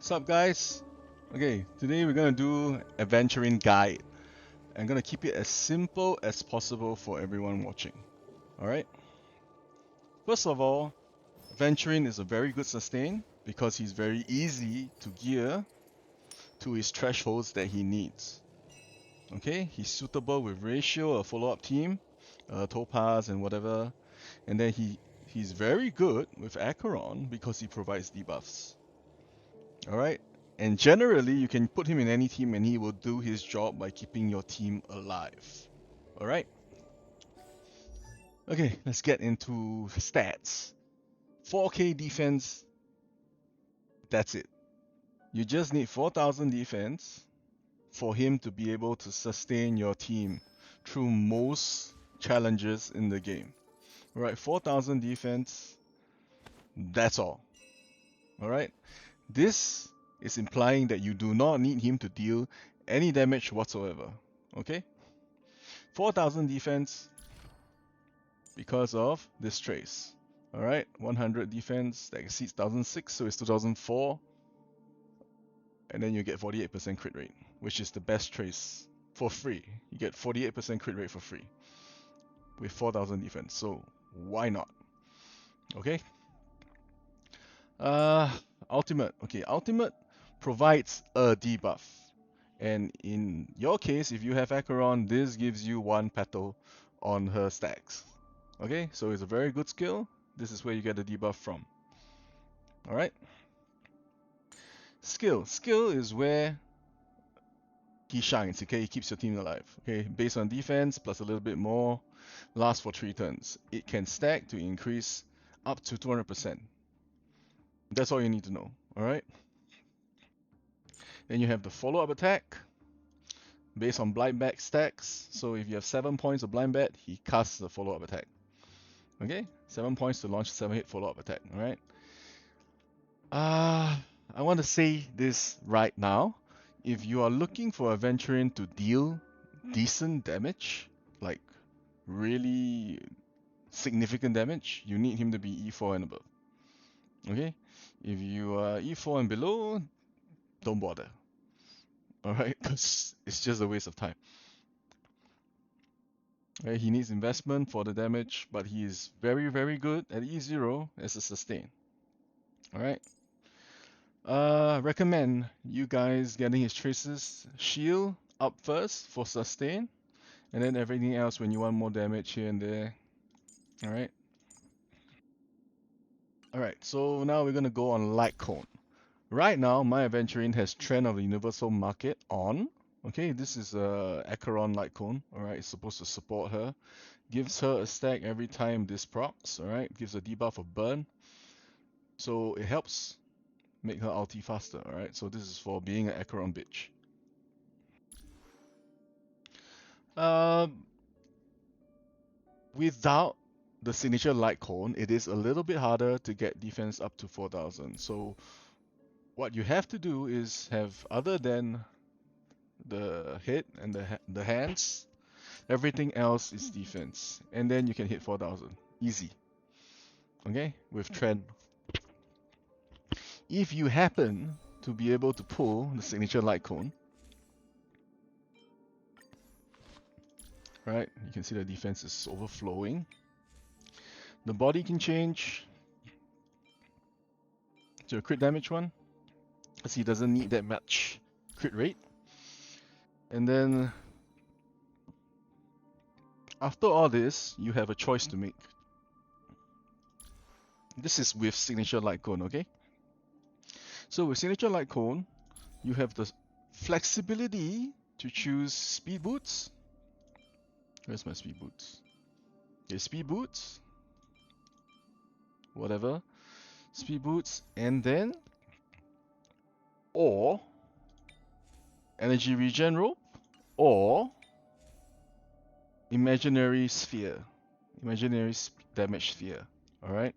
What's up, guys? Okay, today we're gonna do Aventurine guide. I'm gonna keep it as simple as possible for everyone watching. Alright? First of all, Aventurine is a very good sustain because he's very easy to gear to his thresholds that he needs. Okay, he's suitable with Ratio, a follow-up team, Topaz and whatever. And then he's very good with Acheron because he provides debuffs. Alright? And generally, you can put him in any team and he will do his job by keeping your team alive. Alright? Okay, let's get into stats. 4k defense, that's it. You just need 4000 defense for him to be able to sustain your team through most challenges in the game. Alright, 4000 defense, that's all. Alright? This is implying that you do not need him to deal any damage whatsoever. Okay? 4000 defense because of this trace. Alright, 100 defense that exceeds 1006, so it's 2004. And then you get 48% crit rate, which is the best trace for free. You get 48% crit rate for free with 4000 defense, so why not? Okay? Uh, Ultimate. Okay, Ultimate provides a debuff. And in your case, if you have Acheron, this gives you one petal on her stacks. Okay, so it's a very good skill. This is where you get the debuff from. Alright? Skill. Skill is where he shines, okay? He keeps your team alive. Okay, based on defense plus a little bit more, lasts for 3 turns. It can stack to increase up to 200%. That's all you need to know. Alright? Then you have the follow-up attack based on blind bet stacks. So if you have 7 points of blind bet, he casts the follow-up attack. Okay? 7 points to launch a 7-hit follow-up attack. Alright? I want to say this right now. If you are looking for Aventurine to deal decent damage, like really significant damage, you need him to be E4 and above. Okay? If you are E4 and below, don't bother. Alright? Because it's just a waste of time. Okay? He needs investment for the damage, but he is very, very good at E0 as a sustain. Alright? Recommend you guys getting his traces shield up first for sustain, and then everything else when you want more damage here and there. Alright? Alright, so now we're gonna go on Light Cone. Right now, my Aventurine has Trend of the Universal Market on. Okay, this is a Acheron Light Cone. Alright, it's supposed to support her. Gives her a stack every time this procs. Alright, gives a debuff of burn. So it helps make her ulti faster. Alright, so this is for being an Acheron bitch. Without the signature light cone, it is a little bit harder to get defense up to 4000. So what you have to do is have, other than the hit and the hands, everything else is defense, and then you can hit 4000 easy. Okay, with trend. If you happen to be able to pull the signature light cone, right, you can see the defense is overflowing. The body can change to a crit damage one, because he doesn't need that much crit rate. And then after all this, you have a choice to make. This is with signature light cone, okay? So with signature light cone, you have the flexibility to choose speed boots. Where's my speed boots? Okay, speed boots. Whatever. Speed boots, and then or energy regen rope, or imaginary sphere. Imaginary damage sphere. Alright?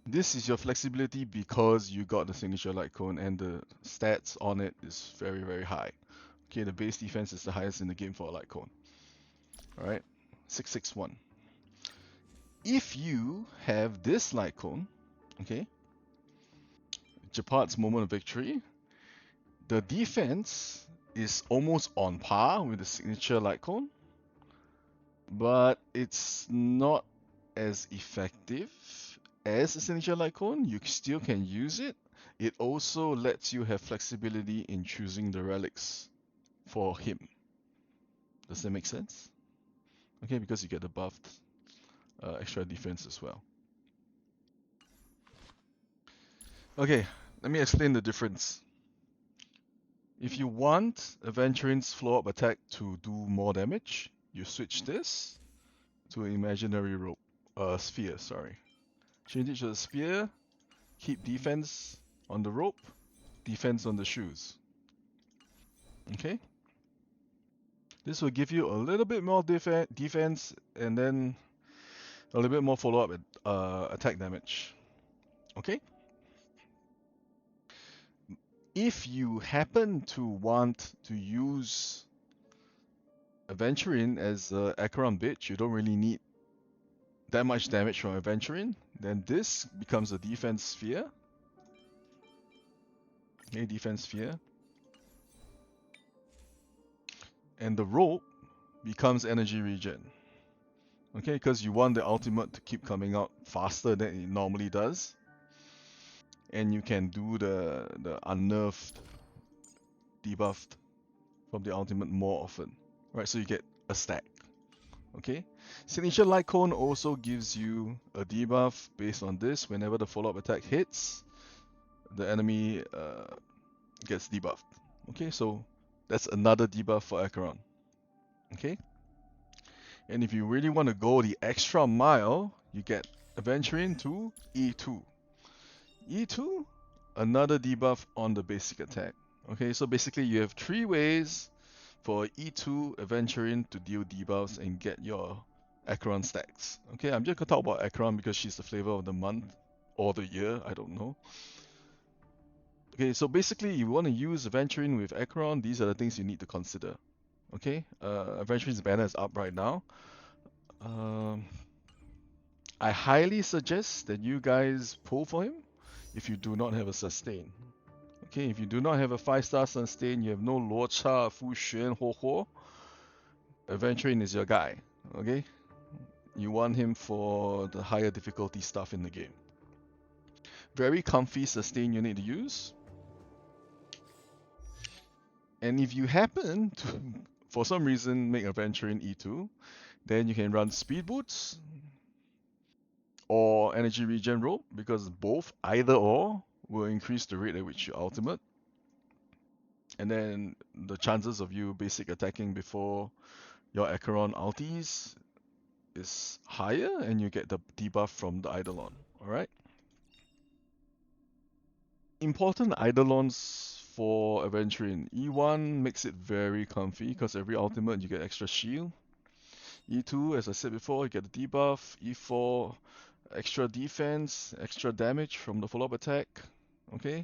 This is your flexibility because you got the signature light cone and the stats on it is very, very high. Okay, the base defense is the highest in the game for a light cone. Alright, 661. If you have this light cone, okay, Japard's moment of victory, the defense is almost on par with the signature light cone, but it's not as effective as the signature light cone. You still can use it. It also lets you have flexibility in choosing the relics for him. Does that make sense? Okay, because you get the buffed extra defense as well. Okay, let me explain the difference. If you want Aventurine's flow-up attack to do more damage, you switch this to an imaginary rope, sphere, sorry. Change it to a spear, keep defense on the rope, defense on the shoes. Okay? This will give you a little bit more defense and then a little bit more follow-up attack damage. Okay? If you happen to want to use Aventurine as Acheron bitch, you don't really need that much damage from Aventurine, then this becomes a defense sphere. Okay, defense sphere. And the rope becomes energy regen. Okay, because you want the ultimate to keep coming out faster than it normally does. And you can do the unnerved debuffed from the ultimate more often. Right, so you get a stack. Okay? Signature Light Cone also gives you a debuff based on this. Whenever the follow-up attack hits, the enemy gets debuffed. Okay, so that's another debuff for Acheron. Okay? And if you really want to go the extra mile, you get Aventurine to E2. E2, another debuff on the basic attack. Okay, so basically you have 3 ways for E2 Aventurine to deal debuffs and get your Acheron stacks. Okay, I'm just gonna talk about Acheron because she's the flavor of the month or the year, I don't know. Okay, so basically you want to use Aventurine with Acheron, these are the things you need to consider. Okay, Aventurine's banner is up right now. I highly suggest that you guys pull for him if you do not have a sustain. Okay, if you do not have a 5-star sustain, you have no Luo Cha, Fu Xuan, Ho Ho, Aventurine is your guy. Okay, you want him for the higher difficulty stuff in the game. Very comfy sustain you need to use. And if you happen to, for some reason, make Aventurine E2, then you can run speed boots or energy regen rope, because both, either or, will increase the rate at which you ultimate. And then the chances of you basic attacking before your Acheron ultis is higher, and you get the debuff from the Eidolon. Alright? Important Eidolons for Aventurine. E1 makes it very comfy because every ultimate you get extra shield. E2, as I said before, you get the debuff. E4, extra defense, extra damage from the follow-up attack. Okay.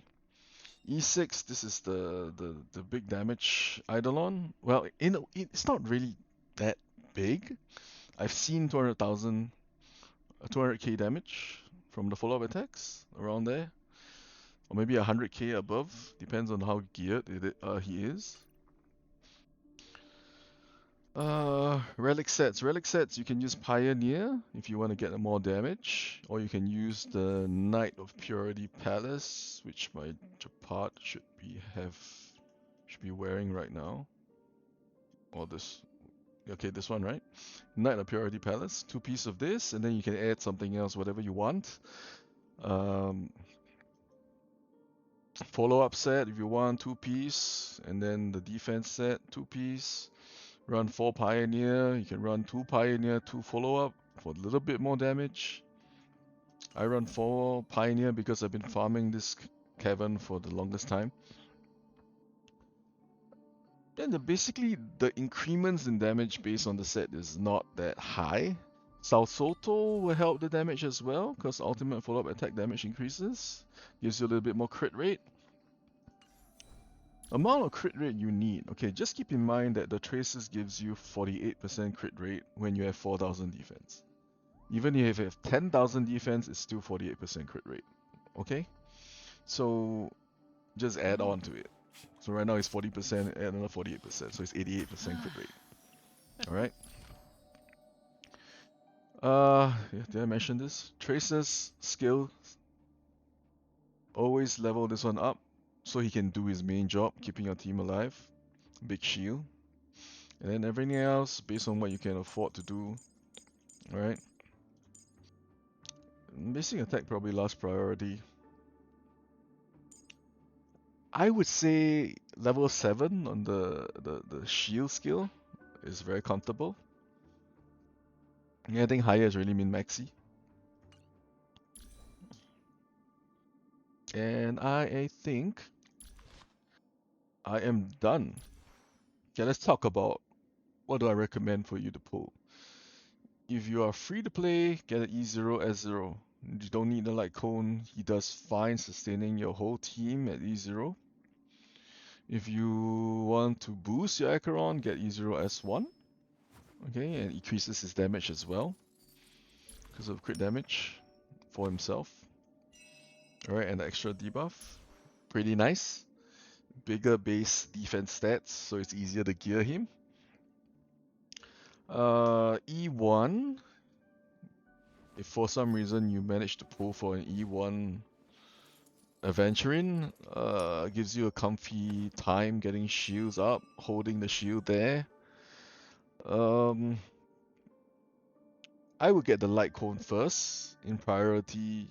E6, this is the big damage Eidolon. Well, it's not really that big. I've seen 200,000, 200k damage from the follow-up attacks around there, or maybe 100k above. Depends on how geared he is. Relic sets. Relic sets, you can use Pioneer if you want to get more damage, or you can use the Knight of Purity Palace, which my Japard should be wearing right now. Or this, okay, this one, right? Knight of Purity Palace, 2 pieces of this, and then you can add something else, whatever you want. Follow-up set if you want, 2 piece, and then the defense set, 2 piece. Run 4 Pioneer, you can run 2 Pioneer, 2 follow-up for a little bit more damage. I run 4 Pioneer because I've been farming this cavern for the longest time. Then basically the increments in damage based on the set is not that high. Salsoto will help the damage as well because ultimate follow-up attack damage increases. Gives you a little bit more crit rate. Amount of crit rate you need. Okay, just keep in mind that the Traces gives you 48% crit rate when you have 4,000 defense. Even if you have 10,000 defense, it's still 48% crit rate. Okay? So just add on to it. So right now it's 40%, add another 48%, so it's 88% crit rate. Alright. Yeah, did I mention this? Tracer's skill, always level this one up so he can do his main job, keeping your team alive. Big shield. And then everything else based on what you can afford to do. Alright. Basic attack probably last priority. I would say level 7 on the shield skill is very comfortable. Anything higher is really min-maxy. And I think I am done. Okay, let's talk about what do I recommend for you to pull. If you are free to play, get an E0 S0. You don't need the light cone. He does fine sustaining your whole team at E0. If you want to boost your Acheron, get E0 S1. Okay, and increases his damage as well because of crit damage for himself. Alright, and the extra debuff. Pretty nice. Bigger base defense stats, so it's easier to gear him. E1. If for some reason you manage to pull for an E1 Aventurine, gives you a comfy time getting shields up, holding the shield there. I would get the light cone first in priority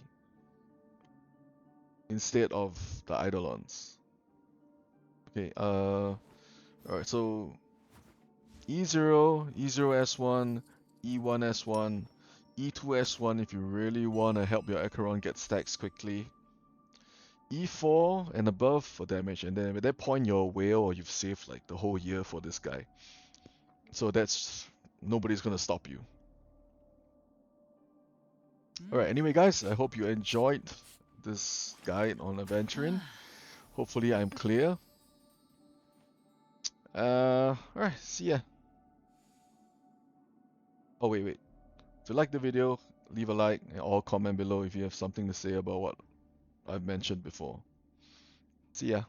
instead of the Eidolons. Okay, alright, so E0, E0 S1, E1 S1, E2 S1 if you really want to help your Acheron get stacks quickly. E4 and above for damage, and then at that point you're a whale or you've saved like the whole year for this guy. So that's nobody's gonna stop you. Alright, anyway guys, I hope you enjoyed this guide on Aventurine. Hopefully I'm clear. Alright, see ya. Oh wait. If you like the video, leave a like or comment below if you have something to say about what I've mentioned before. See ya.